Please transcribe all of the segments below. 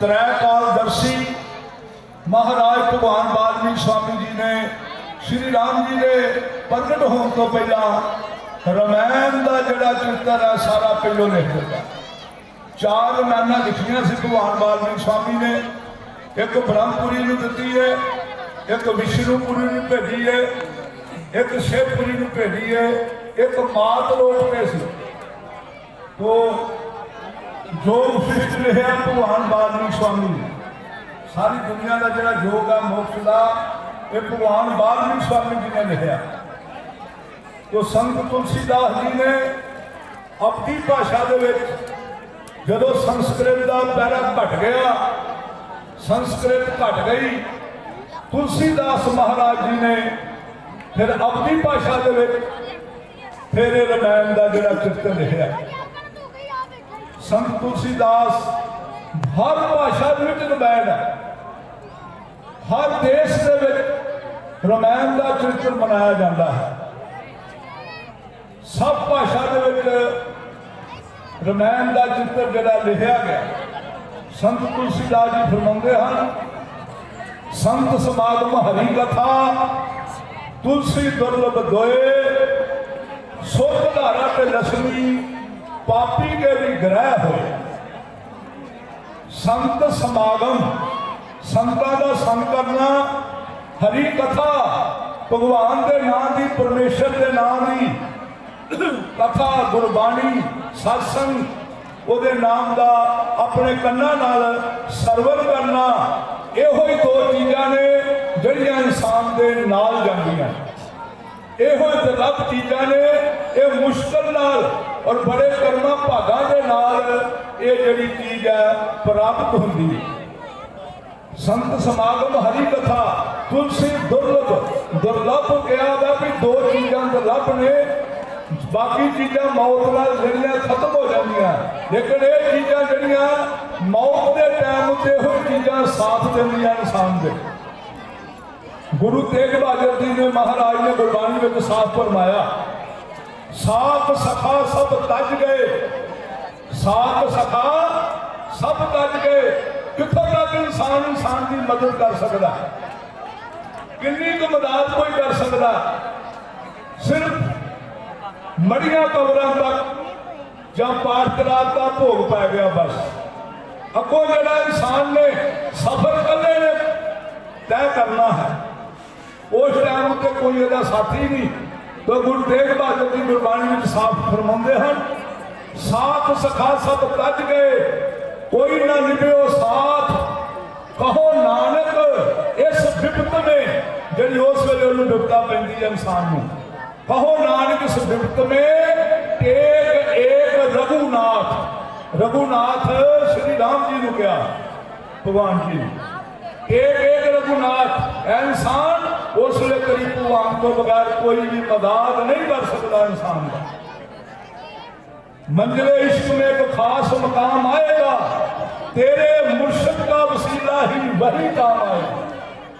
त्रैकालदर्शी महाराज भगवान वाल्मीकि स्वामी जी ने श्री राम जी के प्रगट होने तो पहला रामायण का जोड़ा चित्र है सारा पहलों लिख दिता। चार रामायण लिखिया से भगवान वाल्मीकि स्वामी ने, एक ब्रह्मपुरी में दी है, एक विष्णुपुरी में भेजी है, एक शिवपुरी में भेजी है, एक मात लोक में सी। तो योग शिष्ट लिखा भगवान वाल्मीकि स्वामी ने, सारी दुनिया का जोड़ा योग है मोक्ष का ये भगवान वाल्मीकि स्वामी जी ने लिखा। तो संत तुलसीदास जी ने अपनी भाषा के जो संस्कृत का पैरा घट गया, संस्कृत घट गई, तुलसीदास महाराज जी ने फिर अपनी भाषा के फिर रामायण का जोड़ा चित्र लिखा। संत तुलसीदास हर भाषा रामायण है, हर देश के रामायण का चित्र मनाया जाता है, सब भाषा रामायण का चित्र जोड़ा लिखा गया। संत तुलसीदास जी फरमाते हैं, संत समागम हरि कथा तुलसी दुर्लभ दोए, सुख धारा ते लक्ष्मी पापी के भी ग्रह होए। संत समागम, संतां दा संग करना, हरि कथा भगवान के नाम की, परमेश्वर के नाम की कथा, गुरबाणी, सत्संग ਉਹਦੇ नाम का अपने कन्ना नाल सरवण करना, ਇਹੋ ਹੀ दो चीज़ां ने ਜਿਹੜੀਆਂ इंसान के नाल ਜਾਂਦੀਆਂ। ਇਹੋ ही दुर्लभ चीज़ां ने, ये मुश्किल नाल और बड़े कर्मा भागां दे नाल ये जिहड़ी चीज़ है प्राप्त होंदी है। संत समागम हरि कथा तुलसी दुर्लभ, दुर्लभ कहा दा भी दो चीज़ां दुर्लभ ने, बाकी चीज़ां मौत नाल जड़ियां खत्म हो जांदियां, लेकिन ये चीज़ां जड़ियां मौत के टाइम ते हो चीज़ां साथ देंदियां इंसान दे। गुरु तेग बहादुर जी ने महाराज ने गुरबाणी में साफ फरमाया, साथ सखा सब तज गए, साथ सखा सब तज गए। कितों तक इंसान इंसान की मदद कर सकता, कितनी को मदद कोई कर सकता, सिर्फ मड़िया कबरों तक जब पाठ करात का भोग पै गया बस। अगों जड़ा इंसान ने सफर कले ने तय करना है, उस टाइम उत्ते कोई ਇਹਦਾ साथी नहीं। तो गुरु तेग बहादुर जी गुरबाणी में साफ फरमाते हैं, साथ सखा सब तज गए, कोई ना निभ्यो साथ, कहो नानक इस विपत में, जी उस वेले उन्होंने विपता पैंदी है इंसान को। कहो नानक इस विपत में टेक एक रघुनाथ, रघुनाथ श्री राम जी ने कहा भगवान जी ने, एक रघुनाथ इंसान उस वे करीब भगवान को बगैर कोई भी मदद नहीं कर सकता इंसान का। मंजिले इश्क में एक खास मकाम आएगा, तेरे मुर्शिद का वसीला ही वही काम आएगा।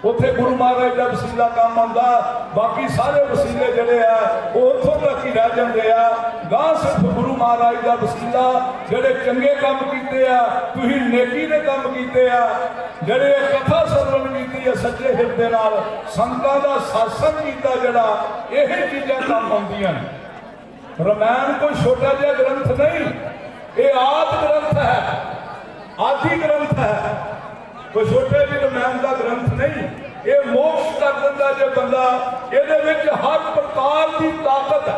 उत्थे गुरु महाराज का वसीला काम आता, बाकी सारे वसीले जड़े है वो उतों तक ही रह जाते हैं। गां सिर्फ गुरु महाराज का वसीला, जड़े चंगे काम किए हैं, तुसीं नेकी ने काम किए हैं, जड़े कथा सरवण की है सच्चे हिरदे नाल, संतां दा सत्संग कीता, जड़ा यही चीज़ां काम आउंदियां। रामायण कोई छोटा जिहा ग्रंथ नहीं, ये आदि ग्रंथ है, आदि ग्रंथ है, कोई छोटे जी रामायण का ग्रंथ नहीं। ये मोक्ष कर दिंदा जो बंदा, इहदे विच हर प्रकार की ताकत है।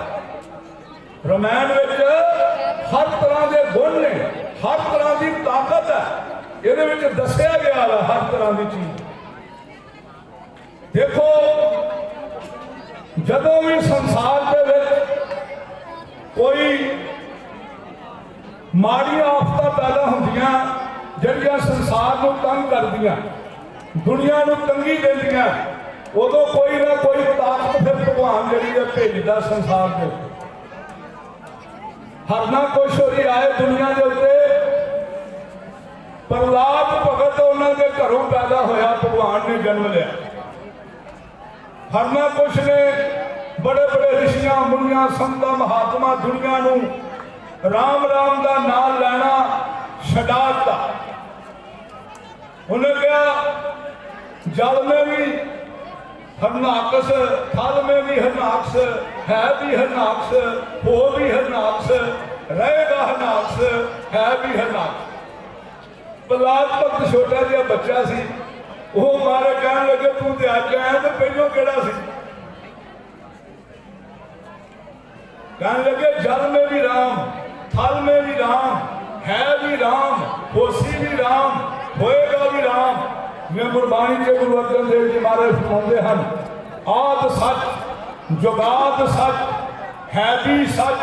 रामायण विच हर तरह के गुण ने, हर तरह की ताकत है, इहदे विच दस्सिया गया है हर तरह की चीज। देखो जदों भी संसार के विच कोई माड़ियां आफतां पैदा होंदियां ਜਿਹੜੀਆਂ संसार को तंग करदियां, दुनिया को तंगी देंदियां, उदों कोई ना कोई ताकत फिर भगवान जिहड़ी है भेजदा संसार के। हरना कुछ होरी आए दुनिया के उत्ते, प्रहलाद भगत उन्होंने घरों पैदा होया, भगवान ने जन्म लिया। हरना कुछ ने बड़े बड़े ऋषियां मुनियां संतां महात्मा दुनिया नूं राम राम का नाम लेना छडाता। उन्हें कहा जल में भी हरनाकस, थल में भी हरनाकस, है भी हरनाकस, हो भी हरनाकस, रहेगा हरनाकस, है भी हरनाकस। प्रहलाद भगत छोटा जिहा बच्चा सी, वो मारे कहन लगे तू तो अज आया तो पहलों केड़ा सी? कहने लगे जल में भी राम, थल में भी राम, है भी राम, होसी भी राम, होएगा भी राम। मैं गुरबाणी के गुरु अर्जन देव जी महाराज फरमाते हैं आद सच, जुगाद सच, है भी सच,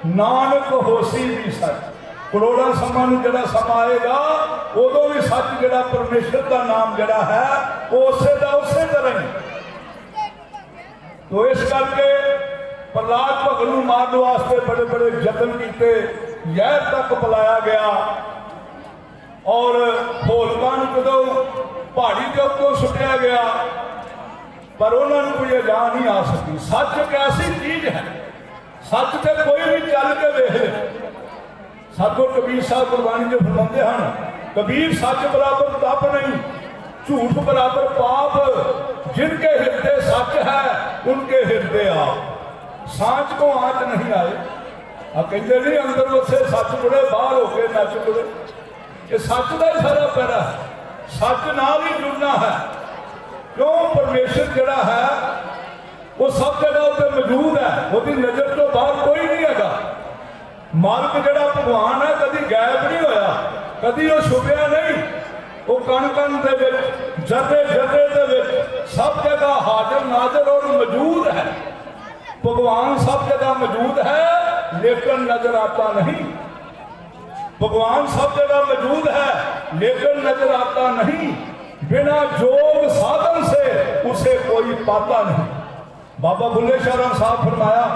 नानक होसी भी सच। करोड़ा समा जरा समा आएगा उदों भी सच जरा परमेश्वर का नाम जरा है वो उसे का उसे तरह ही। तो इस करके प्रहलाद भगत नूं मारने वास्ते बड़े बड़े यत्न किए, जहर तक पिलाया गया और होलका जो पहाड़ी के उत्तों सुटिया गया पर उन्होंने कोई अजा नहीं आ सकी। सच एक ऐसी चीज है, सच से कोई भी चल के देख ले। सतगुरु कबीर साहब गुरबाणी जो फरमाते हैं कबीर सच बराबर तप नहीं, झूठ बराबर पाप, जिनके हृदय सच है उनके हृदय आप। सांच को आंच नहीं आए, कहते नहीं अंदर वसे सच बुड़े बाहर होके नच बुड़े। ये सच का ही सारा पैरा है, सच नाल ही जुड़ना है। क्यों परमेश्वर जड़ा है वो सब जगह उत्ते मौजूद है, उसकी नजर तो बाहर कोई नहीं है। मालिक जड़ा भगवान है कभी गायब नहीं होया, कभी वो छुपिया नहीं। वो कण कण दे विच, जर्रे जर्रे दे विच सब जगह हाजिर नाजर और मौजूद है। भगवान सब जगह मौजूद है लेकिन नजर आता नहीं। भगवान सब जगह मौजूद है लेकिन नजर आता नहीं। बिना जोग साधन से उसे कोई पाता नहीं। बाबा बुल्ले शाह साहब फरमाया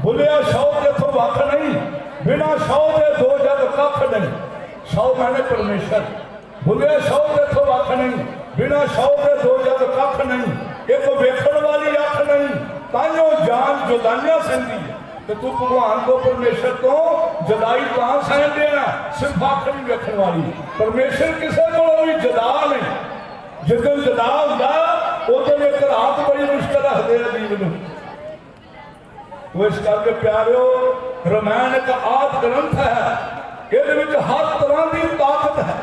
बुलिया शौ देखो वख नहीं, बिना शौ के दो जग कख नहीं। शौ मैंने परमेश्वर, बुलिया शौ देखो वख नहीं, बिना शौ के दो जग कख नहीं। एक वेखण वाली अख नहीं, ताइयों जान जुदाइयां सहती है। तो तू भगवान को परमेश्वर तो जुदाई तां सहन देना, सिर्फ अख नहीं वेखण वाली। परमेश्वर किसी को भी जुदा नहीं। जिस जुदा होंदा उस दिन एक रात बड़ी मुश्किल रखते हैं जीव नूं। तो इस करके प्यारिओ रामायण एक आदि ग्रंथ है, ये हर तरह की ताकत है।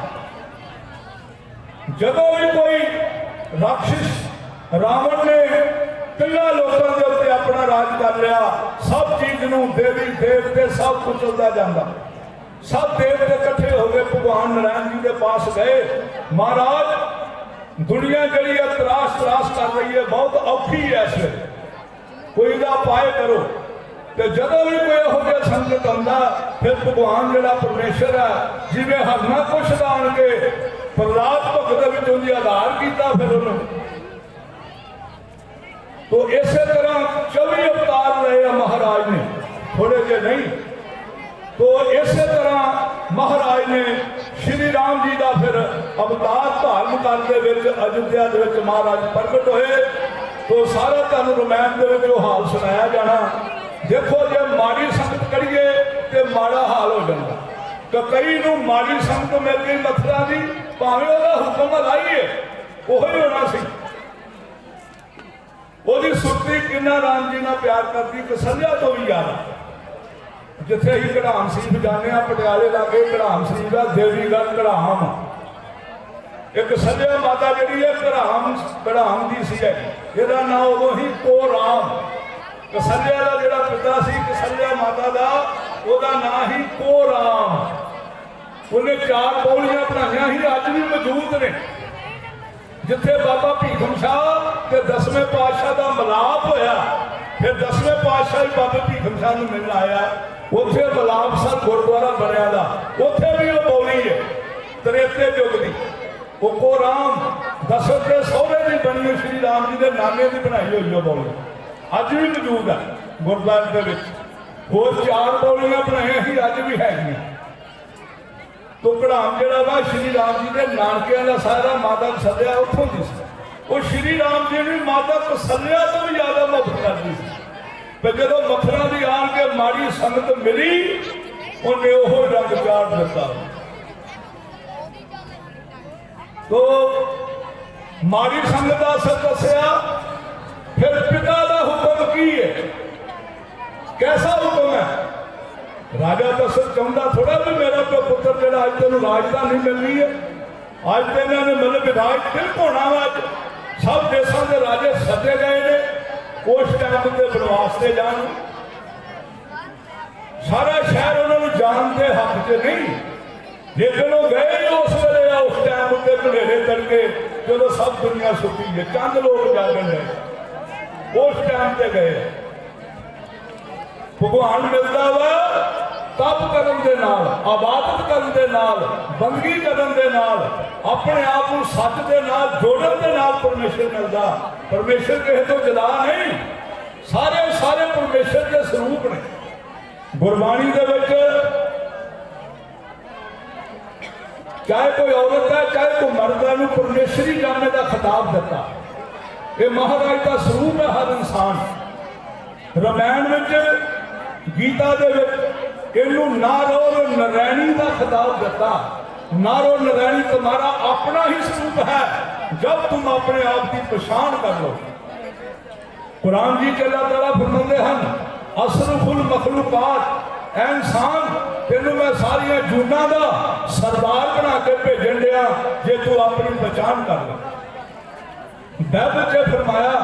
जदों भी कोई राक्षस रावण ने किन्ना लोगों के उत्ते अपना राज कर लिया, सब चीज नूं देवी देवते सब कुछ चलता जाता। सब देवते इकट्ठे हो गए भगवान नारायण जी के पास गए, महाराज दुनिया जी तराश तराश कर रही है, बहुत औखी है, इस कोई ना पाए करो। तो जदों भी कोई यहो जिहा संकट आंदा फिर भगवान जिहड़ा परमेश्वर है जिवें हरना कुछ दान के प्रहलाद भगत उन्हें आधार किया फिर उन्होंने। तो इस तरह 24 अवतार रहे महाराज ने, थोड़े जे नहीं। तो इस तरह महाराज ने श्री राम जी का फिर अवतार धारण करते अयोध्या के महाराज प्रगट होए। तो सारा तुहानूं रामायण के हाल सुनाया जाना। देखो जे माड़ी संगत करिए तो माड़ा हाल हो जाता। तो कई नूं माड़ी संगत मिल गई मथुरा की, भावें वह हुक्म लाइए वही होना सी। ओदी सुरती किन्ना राम जी नाल प्यार करती, कसलिया तो भी ज्यादा। जिथे ही कढ़ाम शरीफ जाने पटियाले लागे कढ़ाम शरीफ है, देवीगढ़ कढ़ाम एक सलिया माता जी है कढ़ाम की सी है, इसका नाम उदों ही को राम। कसलिया का जोड़ा पिता सी कसलिया माता का, वह नाम ही को राम। उन्हें 4 पौड़ियां बनाइया ही अज भी मौजूद ने। जिथे बाबा भीखम शाह के 10वें पातशाह का मिलाप होया, फिर 10वें पातशाह ही बाबा भीखम शाह को मिलने आया, उत्थे मिलाप सर गुरुद्वारा बनया दा, उत्थे भी वो पौड़ी है त्रेते युग की। वो को राम दशरथ के सौरे की बनी हुई श्री राम जी के नामे की बनाई हुई है पौड़ी, अज भी मौजूद है गुरुद्वारे के। होर 4 पौड़ियां बनाई ही अज भी है। तो कढ़ाम जरा वा श्री राम जी के नानकिया का सारा माता कसलिया उतों की सी। वो श्री राम जी ने माता कसलिया तो भी ज्यादा मुहब्बत करती सी। पर जो मथुरा की आन के माड़ी संगत मिली उन्हें वो रंग चाड़ दिता। तो माड़ी संगत का असर दसिया। फिर पिता का हुक्म की है, कैसा हुक्म है? राजा दशरथ चाहता थोड़ा भी मेरा तो पुत्र जो अज तेन राजधानी मिलनी है, अज तो इन्होंने मतलब राज तिलक होना वा। सब देशों के राजे सदे गए ने उस टाइम के बनवास से जान। सारा शहर उन्होंने जान के हक च नहीं, लेकिन वो गए उस वे उस टाइम के भनेरे तड़के जो सब दुनिया सुती है, चंद लोग जागन है उस टाइम से गए। भगवान मिलता वा तप करन दे नाल, इबादत करन दे नाल, बंदगी करन दे नाल, अपने आप को सच दे नाल जोड़न दे नाल परमेश्वर मिलता। परमेश्वर किसी तो जुदा नहीं, सारे सारे परमेश्वर के स्वरूप ने। गुरबाणी दे विच चाहे कोई औरत है चाहे कोई मर्द है, परमेश्वरी जाने का खिताब दिता। ये महाराज का स्वरूप है हर इंसान। रामायण में गीता दे इनू नार और नारायणी का खिताब दिता। नार और नारायणी तुम्हारा अपना ही स्वरूप है जब तुम अपने आप की पहचान कर लो। कुरान जी के अल्लाह तआला फरमाते हैं असरफुल मखलूकात, ऐ इंसान तेनू मैं सारिया जूना का सरदार बना के भेजन दिया जे तू अपनी पहचान कर लो। बाइबल से फरमाया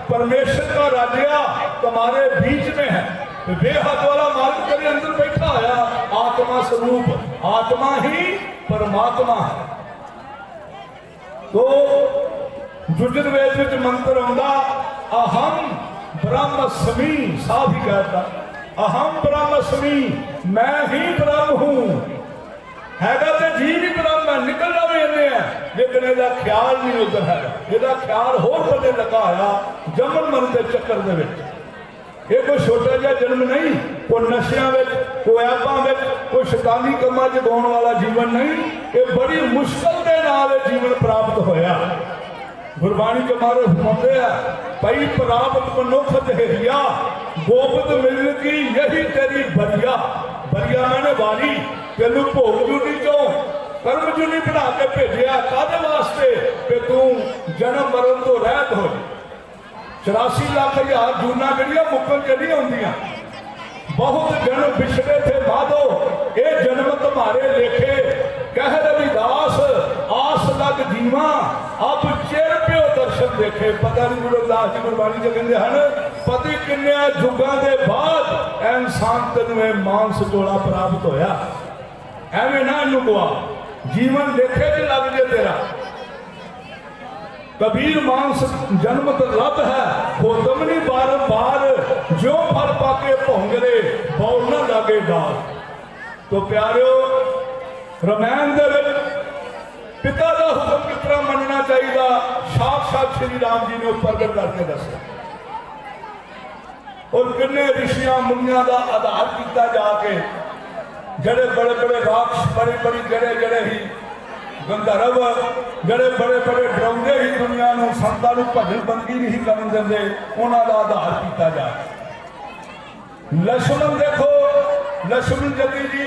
परमेश्वर का राज्य तुम्हारे बीच में है। बेहद वाला मालिक तेरे अंदर बैठा आया, आत्मा स्वरूप, आत्मा ही परमात्मा है। तो युजुर्वेद में मंत्र आंदा अहम ब्रह्मस्मि, साफ ही कहता अहम ब्रह्मस्मि, मैं ही ब्रह्म हूं। हैगा तो जी भी ब्रह्म है, निकलना भी इन्हें है, लेकिन इसका ख्याल नहीं उधर है। इसका ख्याल होर बने लगा आया जमन मन के चक्कर दे विच। ये कोई छोटा जिहा जन्म नहीं, कोई नशियां विच, कोई ऐबां विच, कोई शैतानी कमां च गाउण वाला जीवन नहीं। ये बड़ी मुश्किल के नाल जीवन प्राप्त होया। गुरबाणी के मारे फरमाते हैं पई प्राप्त मनुख दहेरिया, गोपत मिलन की यही तेरी बरिया। बरिया मैंने वारी, तेनू भोग जूनी चो कर्म जूनी बना के भेजिया कादे वास्ते कि तू जन्म मरण तो रहत हो। 84 लाख हजार जूना जड़िया मुकन च नहीं आउंदियां। बहुत जन्म पिछड़े थे माधो, ये जन्म तुम्हारे लेखे। कह रविदास आस लग जीवा, अब चेर प्यो दर्शन देखे। पता नहीं गुरु रविदास जी गुरबाणी च कहते हैं पति किन्ने जुगां दे बाद इंसान तेनू मानस जोड़ा प्राप्त होया। एवं ना इनू गवा, जीवन लेखे च लग जाए तेरा। कबीर मानस जन्म तो लब है, खोदमनी बारंबार, जो फल पाके भोंगरे बौल न लागे डाल। तो प्यारियो रामायण दे पिता का हुक्म किस तरह मनना चाहिए, साक्षात श्री राम जी ने प्रगट करके दसा। और किन्ने ऋषियां मुनिया का आधार किया जाके, जड़े बड़े बड़े राक्ष, बड़ी बड़ी जड़े जड़े ही गंधर्व, जड़े बड़े बड़े डराउंदे ही दुनिया को संतां नूं भजन बंदगी नहीं करन देंदे, उन्हां दा आधार किया जाए। लक्ष्मण देखो, लक्ष्मण जती जी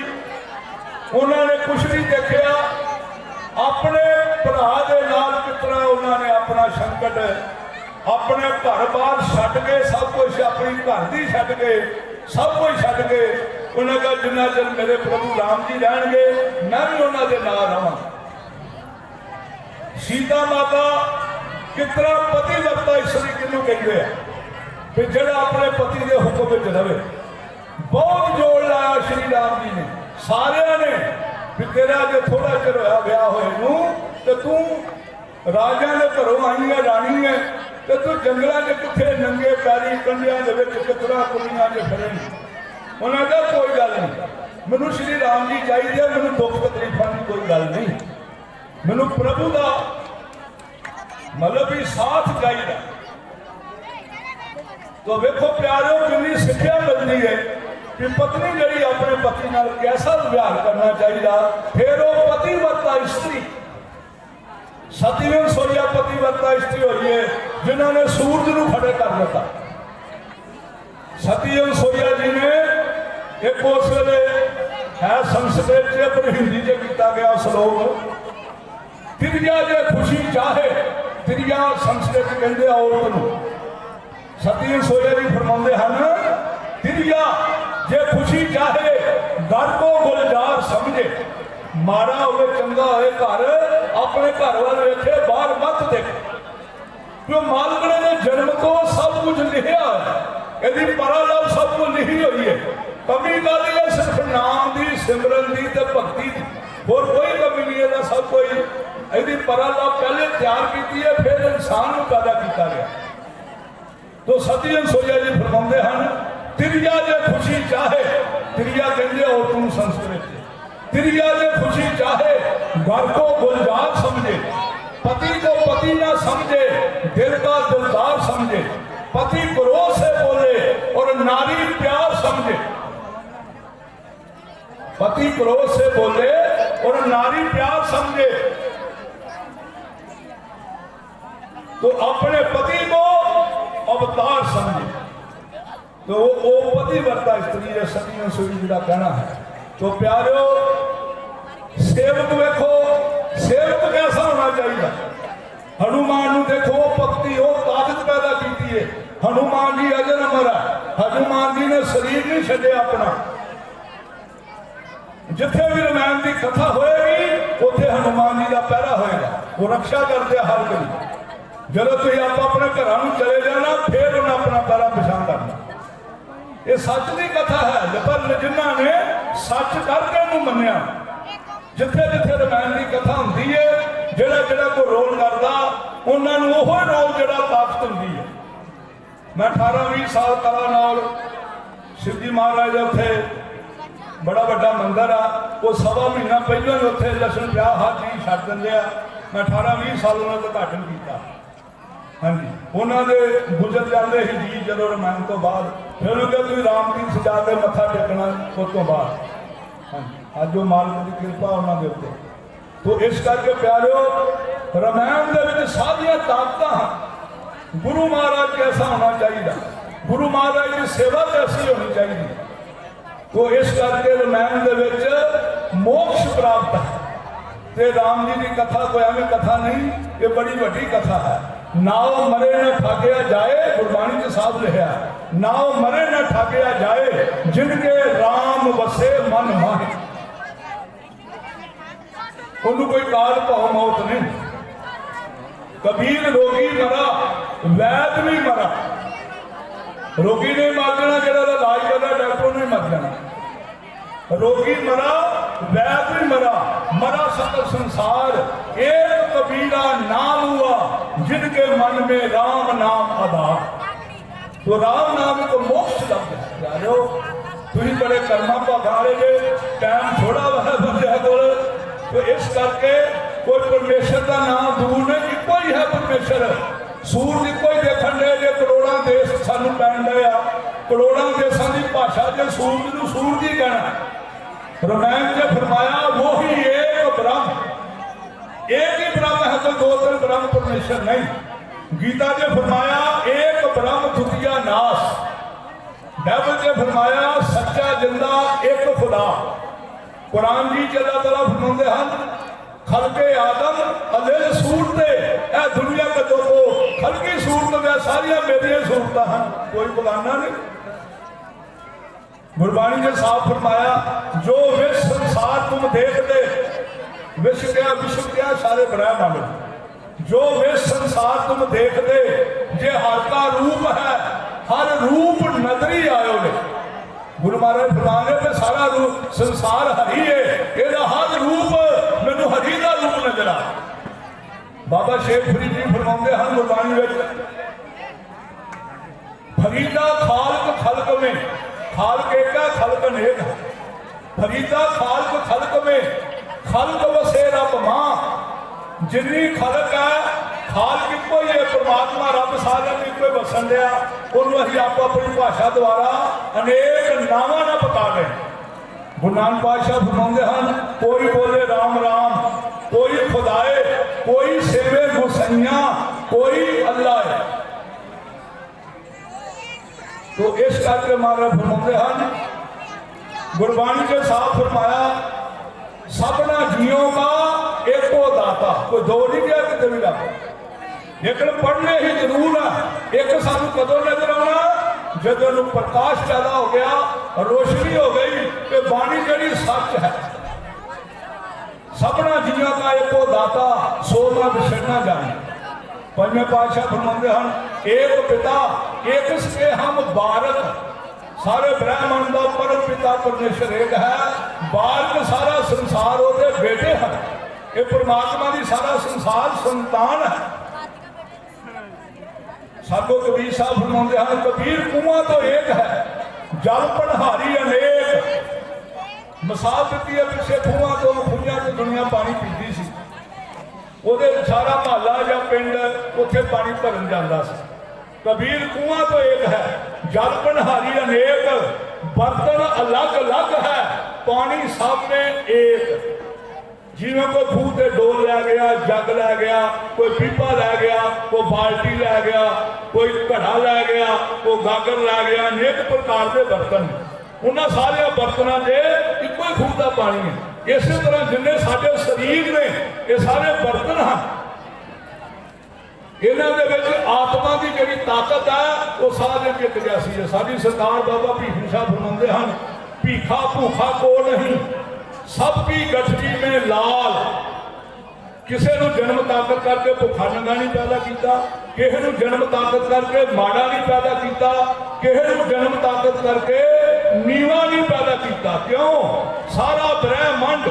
उन्होंने कुछ नहीं देखा, अपने भरा दे नाल किस तरह उन्होंने अपना संकट, अपने घर बार छड्ड के, सब कुछ अपनी घर की छड्ड के, सब कुछ छड्ड के उन्हें कहा जिन्ना चर मेरे प्रभु राम जी रहणगे मैं भी उन्होंने नाल रहां। सीता माता कितना पतिव्रता इसलिए किनू कहते हैं कि जड़ा अपने पति के हुक्म में रहे। बहुत जोर लाया श्री राम जी ने, सारे ने भी तेरा जो थोड़ा चिर होया गया हो तो तू राजा ने घरों आई है, रानी है, तो तू जंगलों के कितने नंगे पैरी कंडिया के कितना कुड़ियां के फिरे। उन्होंने कहा कोई गल नहीं, मैनू श्री राम जी चाहिए, मैनू दुख तकलीफा की कोई गल नहीं, मैनू प्रभु का मतलब भी साथ चाहिए। तो वेखो प्यारो कितनी शिक्षा मिलती है कि पत्नी जी अपने पति नाल कैसा व्यवहार करना चाहिए। फिर वो पतिव्रता स्त्री, सतीवें सोया पतिव्रता स्त्री हुई है जिन्होंने सूरज को खड़े कर दिता। सतीवें सोया जी ने एक उस वे है संस्कृत पर हिंदी से किया गया श्लोक तिरिया जे खुशी चाहे, तिरिया संस्कृत कहते औरत नूं। सती सोया जी फरमाते हैं, तिरिया जे खुशी चाहे घर को गुलजार समझे, माड़ा होवे चंगा होए घर, अपने घर वाल वेखे बाहर मत देखे। क्यों मालकने ने जन्म को सब कुछ लिखा है, यदि परालव सब कुछ लिखी हुई है। कमी गल है सिर्फ नाम की, सिमरन की ते भगती की, और कोई कमी नहीं है। सब कोई यदि परालव पहले तैयार की है, फिर इंसान को पैदा किया गया। तो सती सोया जी फरमाते हैं, तिरिया जे खुशी चाहे, तिरिया कहते औरत नूं संस्कृत, तिरिया जे खुशी चाहे घर को गुलजार समझे, पति को पति ना समझे, दिल का दिलदार समझे, पति क्रोध से बोले और नारी प्यार समझे। पति क्रोध से बोले और नारी प्यार समझे, तो अपने पति को अवतार समझे। तो वो पति वर्ता स्त्री है, सती सोई जिहड़ा कहना है। तो प्यारो सेवक वेखो, सेवक कैसा होना चाहिए। हनुमान नूं देखो, भक्ति हो ताकत पैदा की है। हनुमान जी अजर अमर है, हनुमान जी ने शरीर नहीं छड्डिया अपना। जिथे भी रामायण की कथा होएगी उथे हनुमान जी का पहरा होएगा, वो रक्षा करते हर कोई। जब तुम आप अपने घर चले जाना, फिर उन्हें अपना पहरा पिछा करना। ये सच की कथा है, पर जिन्होंने सच करके मनिया, जिथे जिथे रामायण की कथा होंगी है, जोड़ा जोड़ा कोई रोल करता उन्होंने वो रोल जोड़ा ताकत होंगी है। मैं 18-20 साल कला नाल शिव जी महाराज उत्थे बड़ा बड़ा मंदिर आ, वो 1.25 महीना पहले ही उत्थे लसन प्या हर चीज़ छड्ड दिंदे आ। मैं 18-20 साल उन्होंने उद्घाटन किया। हाँ जी, उन्होंने गुजर जाते ही जी जो रामायण तो बाद, फिर उन्होंने तुम राम की सजा के मत्था टेकना उस तो बाद। हाँ जी, अज वो मालिक की कृपा उन्होंने उत्ते। तो इस करके प्यारो रामायण के सारिया ताकत हैं। गुरु महाराज कैसा होना चाहिए, गुरु महाराज की सेवा कैसी होनी चाहिए। तो इस करके रामायण के मोक्ष प्राप्त है। ते राम जी की कथा कोई एवं कथा नहीं, ये बड़ी वड्डी कथा है। नाव मरे न ठाकिया जाए, गुरबाणी च साफ लिखा, नाव मरे न ठाकिया जाए, जिनके राम वसे मन माहे। उन्होंने कोई काल भाव मौत नहीं। कबीर रोगी मरा, वैद भी मरा। रोगी ने मर जाना, जो इलाज करना डॉक्टर ने मर जाना। रोगी मरा, वैद भी मरा, मरा सकल संसार, एक कबीरा नाम हुआ, जिनके मन में राम नाम आधार। तो राम नाम को मोक्ष लग गया। तुम बड़े कर्मा भागा जे, टाइम थोड़ा वह बंदे को। तो इस करके कोई परमेश्वर का नाम दूर नहीं, इको ही है परमेश्वर। सूरज इको ही देखन दे, जे करोड़ों देश सानू पैन दे आ, करोड़ों देशों की भाषा जो सूरज नूं सूरज ही कहना। रामायण ने फरमाया वो ही एक ब्रह्म, एक ही ब्रह्म है, तो 2-3 ब्रह्म परमेश्वर नहीं। गीता ने फरमाया एक ब्रह्म द्वितीया नाश। बाइबल ने फरमाया सच्चा जिंदा एक खुदा। कुरान जी च अल्लाह तआला फरमाते हैं, खलके आदम अलिल सूरते, ए दुनिया के दो खलकी सूरत में सारिया मेरिया सूरत हैं, कोई बगाना नहीं। गुरबाणी ने साफ फरमाया, जो विश्व संसार तुम देखते, विश्व क्या सारे ब्रह्मांड, जो विश्व संसार तुम देखते, जे हर का रूप है, हर रूप नजरी आयो ने। गुरु महाराज फरमाने पे सारा रूप संसार हरी है, ਇਹਦਾ हर रूप मैनू हरी का रूप नजर आ। बाबा शेख फरीद जी फरमाते हैं गुरबाणी में, फरीदा खालक खलक में, खालक एक है खलक अनेक है। फरीदा खालक खलक में, खलक वसे रब मां। जिन्नी खलक है, खालक इको ही है, परमात्मा रब सारे इको ही वसन दिया। उन्होंने अभी आप अपनी भाषा द्वारा अनेक नावां ना पका गए। गुरु नानक पातशाह फरमाते हैं, कोई बोले राम राम, कोई खुदाए, कोई सेवे गुसैया, कोई अल्लाह है। तो इस करके महाराज फरमाते हैं, गुरबाणी के साथ फरमाया, सबना जियों का एको दाता। कोई दो नहीं गया कितने भी रब। लेकिन पढ़ने ही जरूर है। एक सानू कदों नजर आना जदों प्रकाश पैदा हो गया, रोशनी हो गई कि बाणी जड़ी सच है। सबना जिया का एको दाता सो ना बिछड़ना जाने। पंजवें पातशाह फरमाते हैं एक पिता एक से हम बारक, सारे ब्रह्मांड का परम पिता परमेश्वर एक है। बारक सारा संसार ਉਹਦੇ बेटे हैं। ये परमात्मा की सारा संसार संतान है। साधो कबीर साहब फरमाते हैं कबीर कुआं तो एक है जल पनहारी अनेक। मिसाल दी है पिछले खूह तो खूहियां तो दुनिया पानी पीती सी, ਉਹਦੇ सारा महला या पिंड उत्थे पानी भरन जाता सी। कबीर कुआं तो एक है जल पनहारी अनेक, बर्तन अलग अलग है पानी सब में एक। जिवें कोई खूह से डोल लै गया, जग लै गया, कोई पीपा लै गया, कोई बाल्टी लै गया, कोई घड़ा लै गया, कोई गागर लै गया, अनेक प्रकार के बर्तन। उन्होंने सारे बर्तनों से एको ही खूह का पानी है। इस तरह जिन्हें साढ़े शरीर ने ये सारे बर्तन हैं, इन्होंने आत्मा की जी ताकत है वो सारे एक जैसी है। साड़ी सरकार बाबा भीखू साहब फरमाते हैं भीखा भूखा को नहीं सबकी गठरी में लाल। किसी को जन्म ताकत करके भुखा नंगा नहीं पैदा किया, किसी को जन्म ताकत करके माड़ा नहीं पैदा किया, किसी को जन्म ताकत करके नीवा नहीं पैदा किया। क्यों? सारा ब्रह्मांड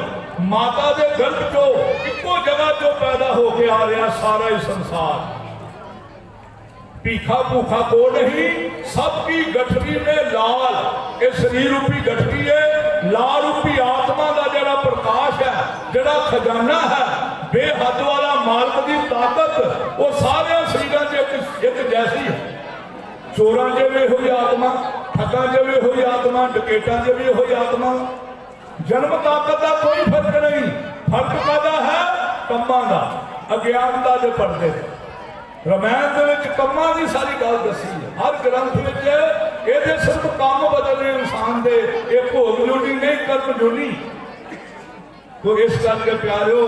माता के गर्भ चो इको जगह चो पैदा होके आ रहा सारा ही संसार। भीखा भूखा को नहीं सबकी गठरी में लाल। ये शरीर रूपी गठरी है, लाल रूपी आत्मा का जरा प्रकाश है, जरा खजाना है, बेहद वाला मालक की ताकत वो सारे शरीरों से एक जैसी है। चोरां च भी हुई आत्मा, ठगां च भी हुई आत्मा, डकैतां च भी हुई आत्मा। जन्म ताकत का कोई फर्क नहीं। फर्क कहता है कम्मां दा, अज्ञानता के पर्दे। रामायण के कम्मां की सारी गल दसी है। हर ग्रंथ में ये सिर्फ काम बदलने इंसान के, ये भोग जोनी नहीं कर्म जोनी। तो इस करके प्यारो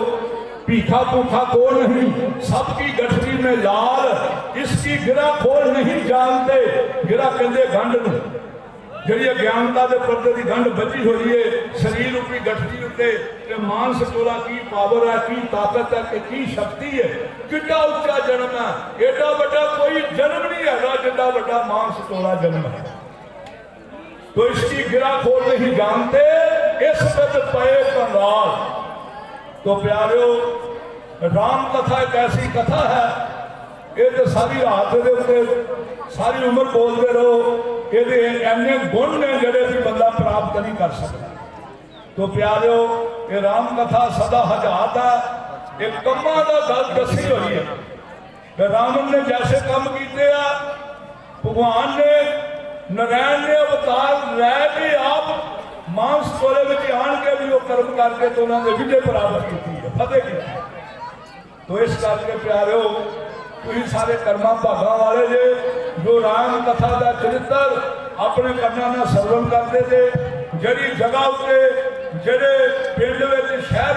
भीखा भूखा को नहीं सबकी गठरी में लाल, इसकी गिरा खोल नहीं जानते। गिरा कहते गंढ नूं, जी अज्ञानता के पर्दे की गंढ बची हुई है शरीर रूपी गठरी उत्ते। मानस चोला की पावर है, की ताकत है, की शक्ति है। कितना उच्चा जन्म है, एडा बड़ा कोई जन्म नहीं है जितना बड़ा मानस चोला जन्म है। तो इसकी गिरा खोल नहीं जानते, इस बिद पे कंगाल। तो प्यारो राम कथा एक ऐसी कथा है, ये तो सारी रात के उत्ते सारी उम्र बोलते रहो। ये इन्ने गुण ने जड़े भी बंदा प्राप्त नहीं कर सकता। तो प्यारो ये राम कथा सदा हजात है। एक कम्मा का गल दसी हुई है। रावण ने जैसे कम किए, भगवान ने नारायण ने अवतार लैके आप मांस तोले में आन के भी वो कर्म करके तो उन्होंने विजय प्राप्त की है, फतेह की। तो इस करके प्यारो तुम सारे कर्मा भागा वाले जे जो राम कथा का चरित्र अपने कन्ना में सरवण करते थे। जड़ी जगह उत्ते जेडे पिंड शहर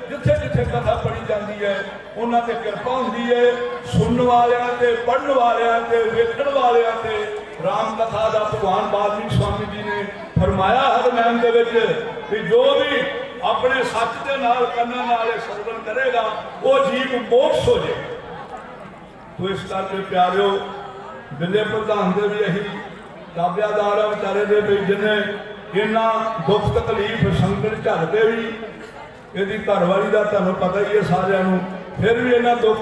जिथे जिथे कथा पढ़ी जाती है उन्होंने कृपा होंगी है। सुनने वाले पढ़ने वाले वेखण वाले राम कथा का भगवान वाल्मीकि स्वामी जी ने फरमाया रामायण के जो भी अपने सच के नाल कन्ना नाल सरवण करेगा वो जीव मोक्ष हो जाए। तो इस करके प्यारो बिले प्रधान के भी यही ताबियादार है बेचारे दे भी जिन्हें इन्ना दुख तकलीफ संकट झलते भी। यदि घरवाली का तुहानूं पता ही है सारिआं नूं, फिर भी इन्ना दुख